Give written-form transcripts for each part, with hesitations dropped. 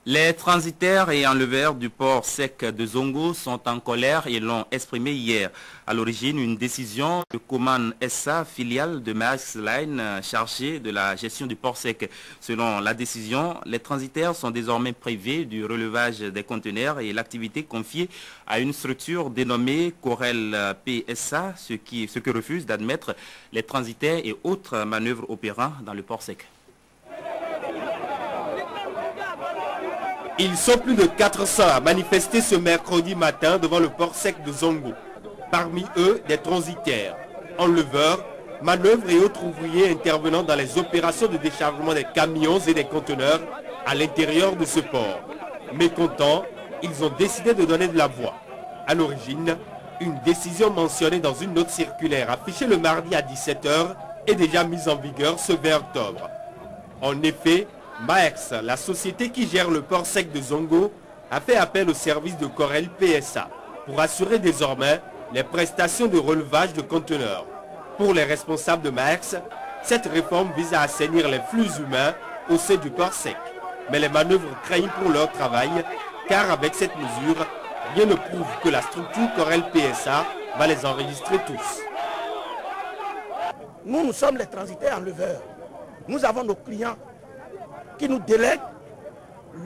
Les transitaires et enleveurs du port sec de Zongo sont en colère et l'ont exprimé hier. À l'origine, une décision de Coman SA, filiale de Maersk Line, chargée de la gestion du port sec. Selon la décision, les transitaires sont désormais privés du relevage des conteneurs et l'activité confiée à une structure dénommée Corel PSA, ce que refusent d'admettre les transitaires et autres manœuvres opérant dans le port sec. Ils sont plus de 400 à manifester ce mercredi matin devant le port sec de Zongo. Parmi eux, des transitaires, enleveurs, manœuvres et autres ouvriers intervenant dans les opérations de déchargement des camions et des conteneurs à l'intérieur de ce port. Mécontents, ils ont décidé de donner de la voix. À l'origine, une décision mentionnée dans une note circulaire affichée le mardi à 17 h est déjà mise en vigueur ce 20 octobre. En effet, Maersk, la société qui gère le port sec de Zongo, a fait appel au service de Corel PSA pour assurer désormais les prestations de relevage de conteneurs. Pour les responsables de Maersk, cette réforme vise à assainir les flux humains au sein du port sec. Mais les manœuvres craignent pour leur travail, car avec cette mesure, rien ne prouve que la structure Corel PSA va les enregistrer tous. Nous sommes les transitaires enleveurs. Nous avons nos clients qui nous délèguent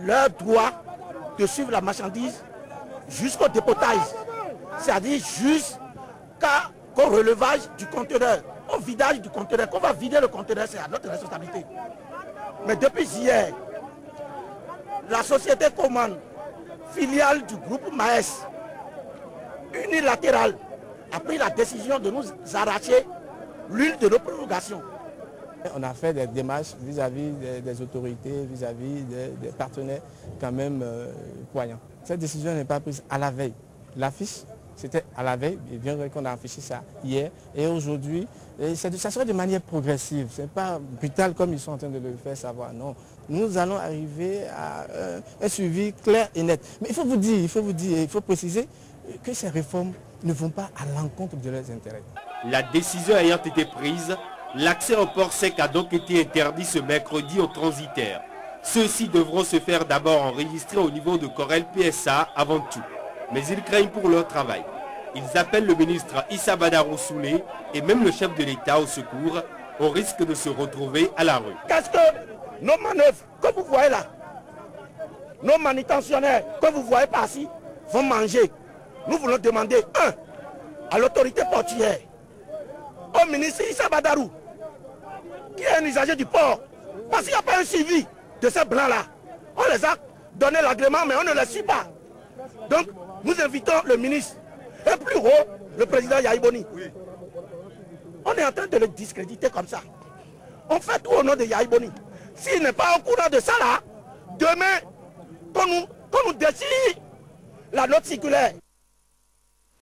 leur droit de suivre la marchandise jusqu'au dépotage, c'est-à-dire jusqu'au relevage du conteneur, au vidage du conteneur. Qu'on va vider le conteneur, c'est à notre responsabilité. Mais depuis hier, la société Coman, filiale du groupe Maersk, unilatérale, a pris la décision de nous arracher l'une de nos prolongations. On a fait des démarches vis-à-vis des autorités, vis-à-vis des partenaires quand même croyants. Cette décision n'est pas prise à la veille. L'affiche, c'était à la veille, et bien qu'on a affiché ça hier. Et aujourd'hui, ça serait de manière progressive. Ce n'est pas brutal comme ils sont en train de le faire savoir. Non, nous allons arriver à un suivi clair et net. Mais il faut vous dire, il faut préciser que ces réformes ne vont pas à l'encontre de leurs intérêts. La décision ayant été prise, l'accès au port sec a donc été interdit ce mercredi aux transitaires. Ceux-ci devront se faire d'abord enregistrer au niveau de Corel PSA avant tout. Mais ils craignent pour leur travail. Ils appellent le ministre Issa Badarou Soulé et même le chef de l'État au secours, au risque de se retrouver à la rue. Qu'est-ce que nos manœuvres que vous voyez là, nos manutentionnaires que vous voyez par-ci, vont manger? Nous voulons demander, à l'autorité portuaire, au ministre Issa Badarou, qui est un usager du port, parce qu'il n'y a pas un suivi de ces blancs-là. On les a donné l'agrément, mais on ne les suit pas. Donc, nous invitons le ministre, et plus haut, le président Yahi Boni. On est en train de le discréditer comme ça. On fait tout au nom de Yahi Boni. S'il n'est pas au courant de ça là, demain, qu'on nous décide la note circulaire,